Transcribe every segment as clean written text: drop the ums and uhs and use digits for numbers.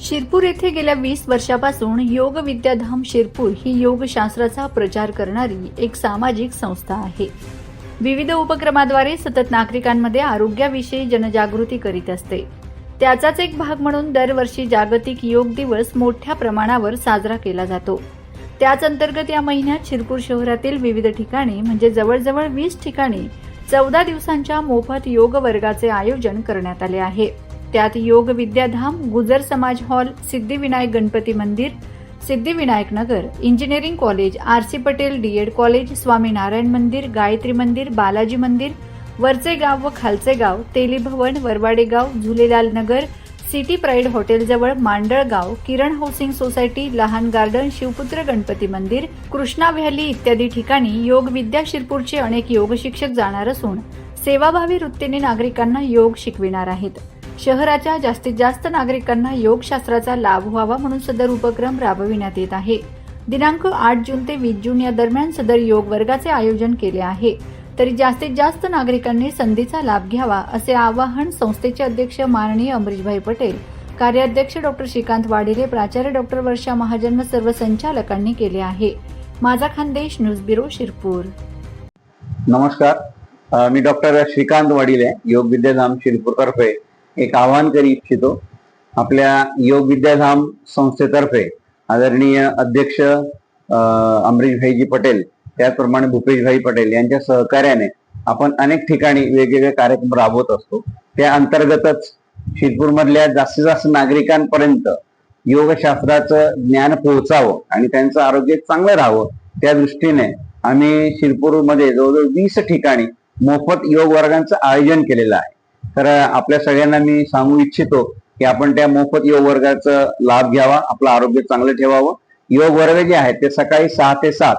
शिरपूर येथे गेल्या 20 वर्षापासून योग विद्याधाम शिरपूर ही योगशास्त्राचा प्रचार करणारी एक सामाजिक संस्था आहे। विविध उपक्रमाद्वारे सतत नागरिकांमध्ये आरोग्याविषयी जनजागृती करीत असते। त्याचाच एक भाग म्हणून दरवर्षी जागतिक योग दिवस मोठ्या प्रमाणावर साजरा केला जातो। त्याच अंतर्गत या महिन्यात शिरपूर शहरातील विविध ठिकाणी म्हणजे जवळजवळ 20 ठिकाणी 14 दिवसांच्या मोफत योग वर्गाचे आयोजन करण्यात आले आहे। त्यात योग विद्याधाम, गुजर समाज हॉल, सिद्धिविनायक गणपती मंदिर, Siddhivinayak Nagar, engineering college, R C. Patel DEd college, Swaminarayan मंदिर, गायत्री मंदिर, बालाजी मंदिर, वरचे गाव व खालचे गाव, तेली भवन, वरवाडे गाव, झुलेलाल नगर, सिटी प्राईड हॉटेल जवळ मांडळगाव, किरण हाऊसिंग सोसायटी, लहान गार्डन, शिवपुत्र गणपती मंदिर, कृष्णा व्हॅली इत्यादी ठिकाणी योग विद्या शिरपूरचे अनेक योग शिक्षक जाणार असून सेवाभावी वृत्तीने नागरिकांना योग शिकविणार आहेत। शहराच्या जास्तीत जास्त नागरिकांना योगशास्त्राचा लाभ व्हावा म्हणून सदर उपक्रम राबविण्यात येत आहे। दिनांक 8 जून ते 20 जून या दरम्यान सदर योग वर्गाचे आयोजन केले आहे। तरी जास्तीत जास्त नागरिकांनी संधीचा लाभ घ्यावा असे आवाहन संस्थेचे अध्यक्ष माननीय अमरीशभाई पटेल, कार्याध्यक्ष डॉक्टर श्रीकांत वाडिले, प्राचार्य डॉक्टर वर्षा महाजन व सर्व संचालकांनी केले आहे। माझा खानदेश न्यूज ब्युरो शिरपूर। नमस्कार, मी डॉक्टर श्रीकांत वाडिले, योग विद्याधाम शिरपूर तर्फे एक आवाहन करू इच्छितो। आपल्या योग विद्याधाम संस्थेतर्फे आदरणीय अध्यक्ष अमरीशभाईजी पटेल, त्याचप्रमाणे भूपेशभाई पटेल यांच्या सहकार्याने आपण अनेक ठिकाणी वेगवेगळे कार्यक्रम राबवत असतो। त्या अंतर्गतच शिरपूर मधल्या जास्तीत जास्त नागरिकांपर्यंत योगशास्त्राचं ज्ञान पोहोचावं आणि त्यांचं आरोग्य चांगलं राहावं, त्या दृष्टीने आम्ही शिरपूरमध्ये जवळजवळ 20 ठिकाणी मोफत योग वर्गांचं आयोजन केलेलं आहे। तर आपल्या सगळ्यांना मी सांगू इच्छितो की आपण त्या मोफत योग वर्गाचा लाभ घ्यावा, आपलं आरोग्य चांगलं ठेवावं। योग वर्ग जे आहेत ते सकाळी 6 ते 7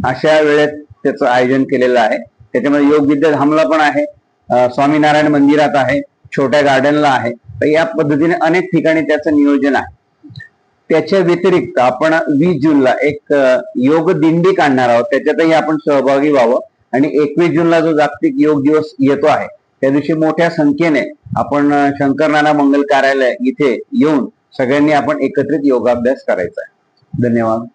अशा वेळेत त्याचं आयोजन केलेलं आहे। त्याच्यामध्ये योग विद्याधामला पण आहे, स्वामीनारायण मंदिरात आहे, छोट्या गार्डनला आहे। तर या पद्धतीने अनेक ठिकाणी त्याचं नियोजन आहे। त्याच्या व्यतिरिक्त आपण 20 जूनला एक योग दिंडी काढणार आहोत, त्याच्यातही आपण सहभागी व्हावं आणि 21 जूनला जो जागतिक योग दिवस येतो आहे त्या दिवशी मोठ्या संख्येने आपण शंकरनाना मंगल कार्यालय इथे येऊन सगळ्यांनी आपण एकत्रित योगाभ्यास करायचा आहे। धन्यवाद।